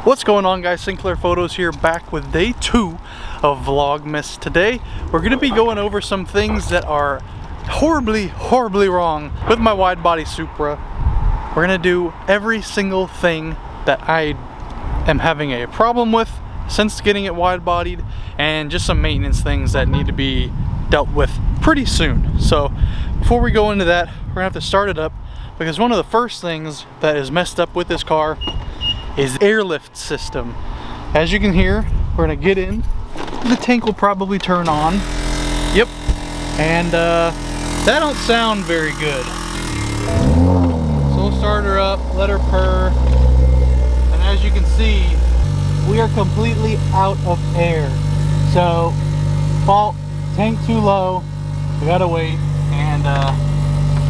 What's going on, guys? Sinclair Photos here, back with day 2 of Vlogmas. Today we're going to be going over some things that are horribly wrong with my Widebody Supra. We're going to do every single thing that I am having a problem with since getting it wide-bodied, and just some maintenance things that need to be dealt with pretty soon. So before we go into that, we're gonna have to start it up, because one of the first things that is messed up with this car is the airlift system. As you can hear, we're gonna get in, the tank will probably turn on. Yep. And that don't sound very good. So we'll start her up, let her purr, and as you can see, we are completely out of air. So, fault, tank too low, we gotta wait, and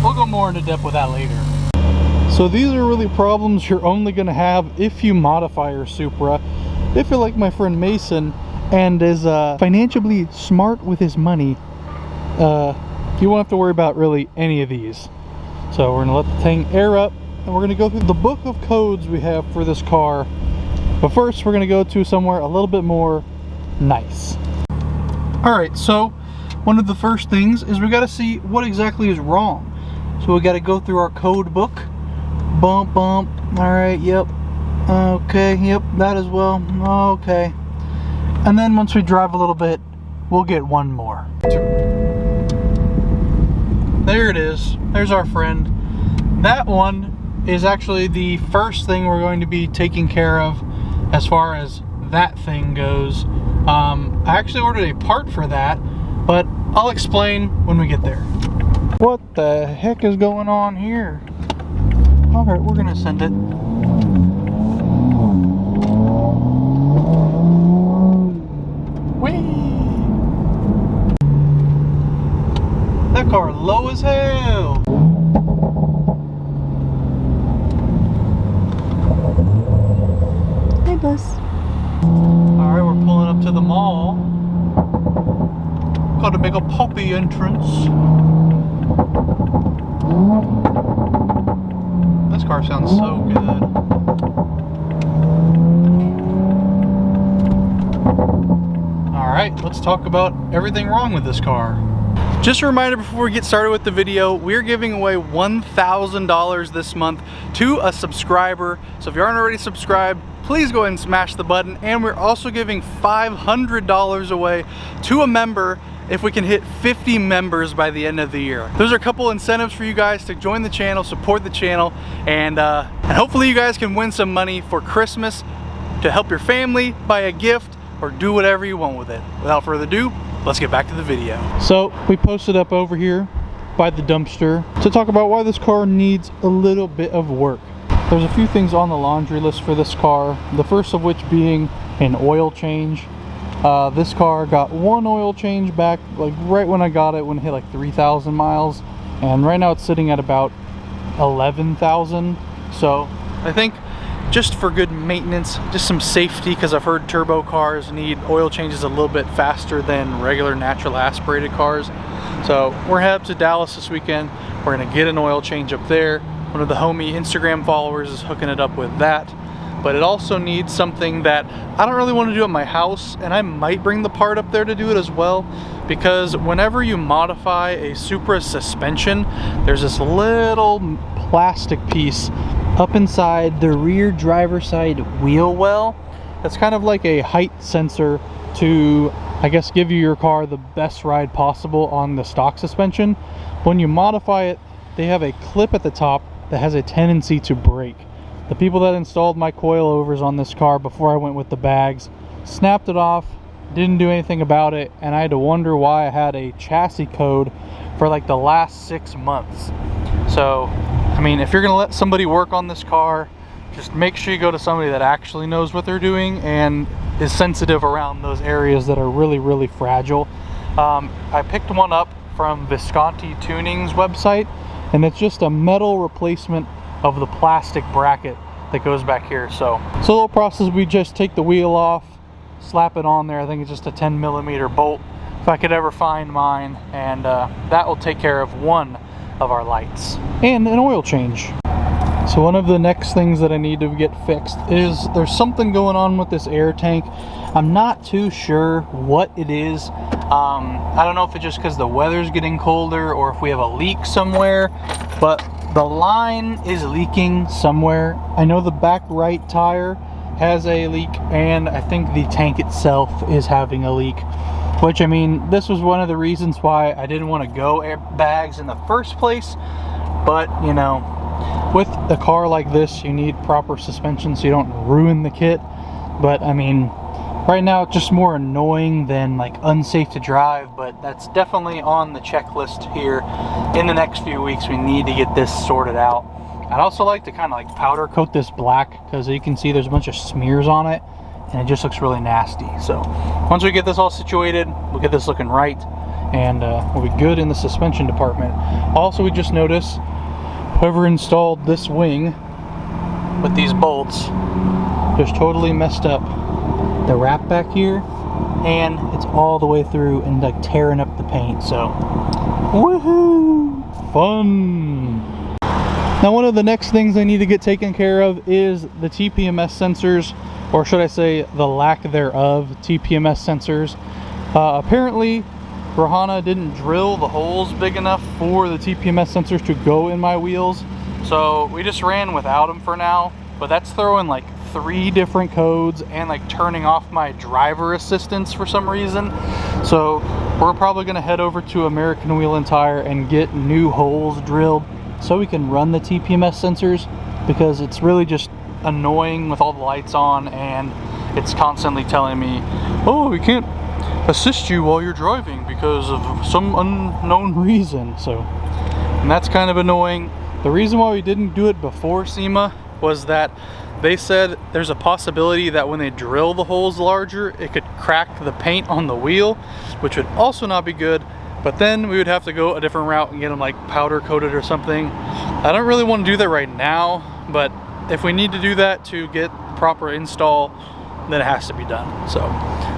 we'll go more into depth with that later. So these are really problems you're only gonna have if you modify your Supra. If you're like my friend Mason and is financially smart with his money, you won't have to worry about really any of these. So we're gonna let the tank air up, and we're gonna go through the book of codes we have for this car. But first, we're gonna go to somewhere a little bit more nice. Alright, so one of the first things is we gotta see what exactly is wrong. So we gotta go through our code book. Bump, bump. Alright, yep. Okay, yep, that as well. Okay. And then once we drive a little bit, we'll get one more. There it is. There's our friend. That one is actually the first thing we're going to be taking care of as far as that thing goes. I actually ordered a part for that, but I'll explain when we get there. What the heck is going on here? Alright, we're gonna send it. Whee! That car low as hell! Hey, bus. Alright, we're pulling up to the mall. Got to make a poppy entrance. This car sounds so good. Alright, let's talk about everything wrong with this car. Just a reminder before we get started with the video, we're giving away $1,000 this month to a subscriber. So if you aren't already subscribed, please go ahead and smash the button. And we're also giving $500 away to a member if we can hit 50 members by the end of the year. Those are a couple incentives for you guys to join the channel, support the channel, and hopefully you guys can win some money for Christmas to help your family, buy a gift, or do whatever you want with it. Without further ado, let's get back to the video. So we posted up over here by the dumpster to talk about why this car needs a little bit of work. There's a few things on the laundry list for this car, the first of which being an oil change. This car got one oil change back, like right when I got it, when it hit like 3,000 miles, and right now it's sitting at about 11,000. So I think just for good maintenance, just some safety, because I've heard turbo cars need oil changes a little bit faster than regular natural aspirated cars. So we're headed up to Dallas this weekend. We're gonna get an oil change up there. One of the homie Instagram followers is hooking it up with that. But it also needs something that I don't really want to do at my house, and I might bring the part up there to do it as well, because whenever you modify a Supra suspension, there's this little plastic piece up inside the rear driver side wheel well. That's kind of like a height sensor to, I guess, give you your car the best ride possible on the stock suspension. When you modify it, they have a clip at the top that has a tendency to break. The people that installed my coilovers on this car before I went with the bags snapped it off, didn't do anything about it, and I had to wonder why I had a chassis code for like the last 6 months. So, I mean, if you're gonna let somebody work on this car, just make sure you go to somebody that actually knows what they're doing and is sensitive around those areas that are really fragile. I picked one up from Visconti Tuning's website, and it's just a metal replacement of the plastic bracket that goes back here. So it's a little process. We just take the wheel off, slap it on there. I think it's just a 10mm bolt, if I could ever find mine, and that will take care of one of our lights and an oil change. So one of the next things that I need to get fixed is there's something going on with this air tank. I'm not too sure what it is. I don't know if it's just because the weather's getting colder or if we have a leak somewhere, but the line is leaking somewhere. I know the back right tire has a leak, and I think the tank itself is having a leak, which, I mean, this was one of the reasons why I didn't want to go airbags in the first place. But, you know, with a car like this, you need proper suspension so you don't ruin the kit. But I mean, right now it's just more annoying than like unsafe to drive, but that's definitely on the checklist here. In the next few weeks, we need to get this sorted out. I'd also like to kind of like powder coat this black, because you can see there's a bunch of smears on it and it just looks really nasty. So once we get this all situated, we'll get this looking right, and we'll be good in the suspension department. Also, we just noticed whoever installed this wing with these bolts just totally messed up the wrap back here, and it's all the way through and like tearing up the paint. So woohoo, fun. Now, one of the next things I need to get taken care of is the TPMS sensors, or should I say the lack thereof TPMS sensors. Apparently Rahana didn't drill the holes big enough for the TPMS sensors to go in my wheels, so we just ran without them for now. But that's throwing like 3 different codes and like turning off my driver assistance for some reason. So we're probably going to head over to American Wheel and Tire and get new holes drilled so we can run the TPMS sensors, because it's really just annoying with all the lights on, and it's constantly telling me, oh, we can't assist you while you're driving because of some unknown reason. So, and that's kind of annoying. The reason why we didn't do it before SEMA was that they said there's a possibility that when they drill the holes larger, it could crack the paint on the wheel, which would also not be good. But then we would have to go a different route and get them like powder coated or something. I don't really want to do that right now, but if we need to do that to get proper install, then it has to be done. So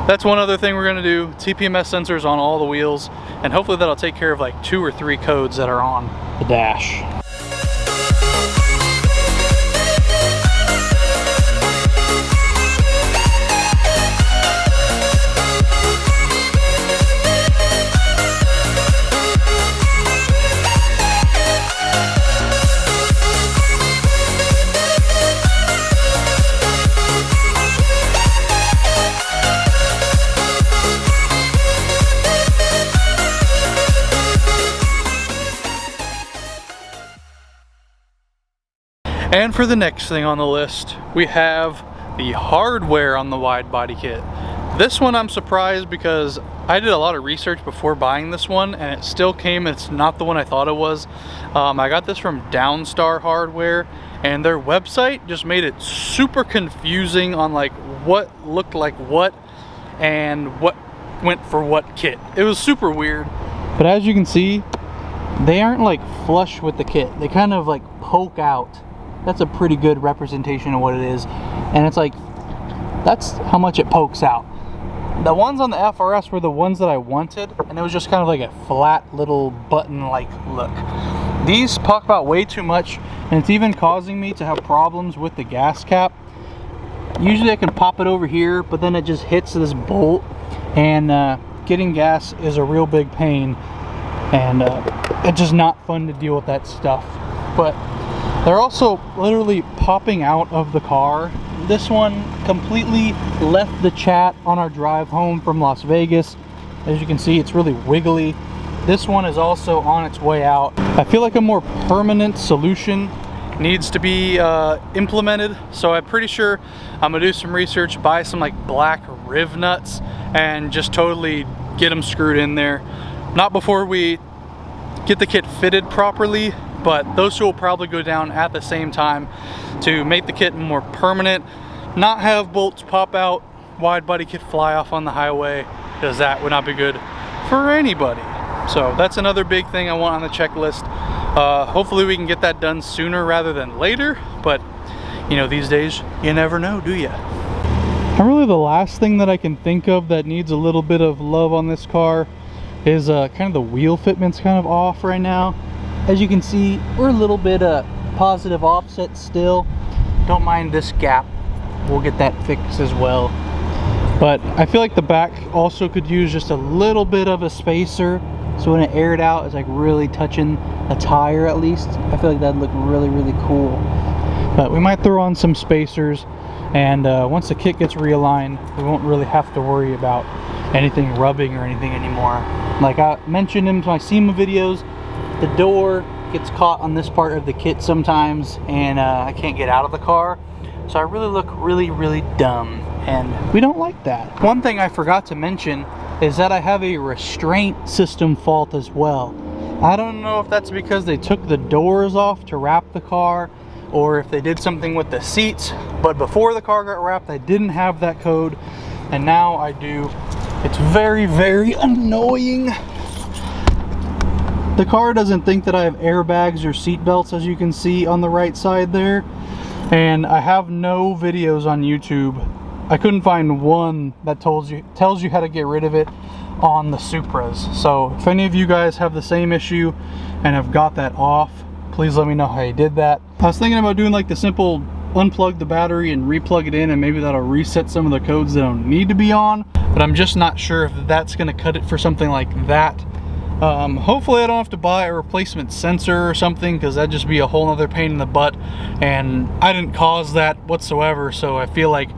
that's one other thing we're going to do. TPMS sensors on all the wheels, and hopefully that'll take care of like 2 or 3 codes that are on the dash. And for the next thing on the list, we have the hardware on the wide body kit. This one I'm surprised because I did a lot of research before buying this one, and it still came, it's not the one I thought it was. I got this from Downstar Hardware, and their website just made it super confusing on like what looked like what and what went for what kit. It was super weird. But as you can see, they aren't like flush with the kit. They kind of like poke out. That's a pretty good representation of what it is, and it's like, that's how much it pokes out. The ones on the FRS were the ones that I wanted, and it was just kind of like a flat little button like look. These poke out way too much, and it's even causing me to have problems with the gas cap. Usually I can pop it over here, but then it just hits this bolt, and getting gas is a real big pain, and it's just not fun to deal with that stuff. But they're also literally popping out of the car. This one completely left the chat on our drive home from Las Vegas. As you can see, it's really wiggly. This one is also on its way out. I feel like a more permanent solution needs to be implemented, so I'm pretty sure I'm gonna do some research, buy some like black riv nuts, and just totally get them screwed in there. Not before we get the kit fitted properly, but those two will probably go down at the same time to make the kit more permanent, not have bolts pop out, wide body kit fly off on the highway, because that would not be good for anybody. So that's another big thing I want on the checklist. Hopefully we can get that done sooner rather than later, but you know, these days you never know, do ya? And really the last thing that I can think of that needs a little bit of love on this car is kind of the wheel fitment's kind of off right now. As you can see, we're a little bit positive offset still. Don't mind this gap. We'll get that fixed as well. But I feel like the back also could use just a little bit of a spacer, so when it aired out, it's like really touching a tire at least. I feel like that'd look really, really cool. But we might throw on some spacers, and once the kit gets realigned, we won't really have to worry about anything rubbing or anything anymore. Like I mentioned in my SEMA videos, the door gets caught on this part of the kit sometimes, and I can't get out of the car. So I really look really, really dumb, and we don't like that. One thing I forgot to mention is that I have a restraint system fault as well. I don't know if that's because they took the doors off to wrap the car, or if they did something with the seats, but before the car got wrapped, I didn't have that code, and now I do. It's very, very annoying. The car doesn't think that I have airbags or seat belts, as you can see on the right side there. And I have no videos on YouTube. I couldn't find one that tells you how to get rid of it on the Supras. So if any of you guys have the same issue and have got that off, please let me know how you did that. I was thinking about doing like the simple unplug the battery and replug it in, and maybe that'll reset some of the codes that don't need to be on, but I'm just not sure if that's gonna cut it for something like that. Hopefully I don't have to buy a replacement sensor or something, because that'd just be a whole other pain in the butt, and I didn't cause that whatsoever. So I feel like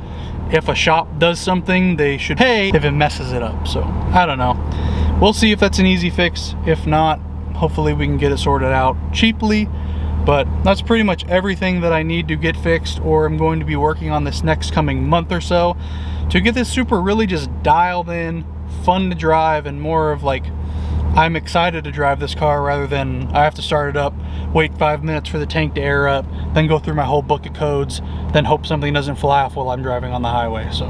if a shop does something, they should pay if it messes it up. So I don't know, we'll see if that's an easy fix. If not, hopefully we can get it sorted out cheaply. But that's pretty much everything that I need to get fixed, or I'm going to be working on this next coming month or so, to get this Supra really just dialed in, fun to drive, and more of like, I'm excited to drive this car rather than I have to start it up, wait 5 minutes for the tank to air up, then go through my whole book of codes, then hope something doesn't fly off while I'm driving on the highway. So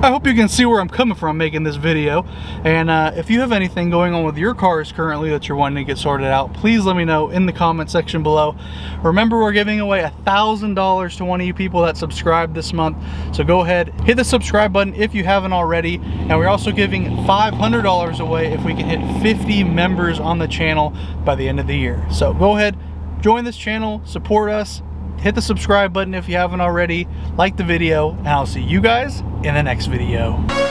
I hope you can see where I'm coming from making this video. And if you have anything going on with your cars currently that you're wanting to get sorted out, please let me know in the comment section below. Remember, we're giving away $1,000 to one of you people that subscribed this month. So go ahead, hit the subscribe button if you haven't already. And we're also giving $500 away if we can hit 50 members on the channel by the end of the year. So go ahead, join this channel, support us, hit the subscribe button if you haven't already, like the video, and I'll see you guys in the next video.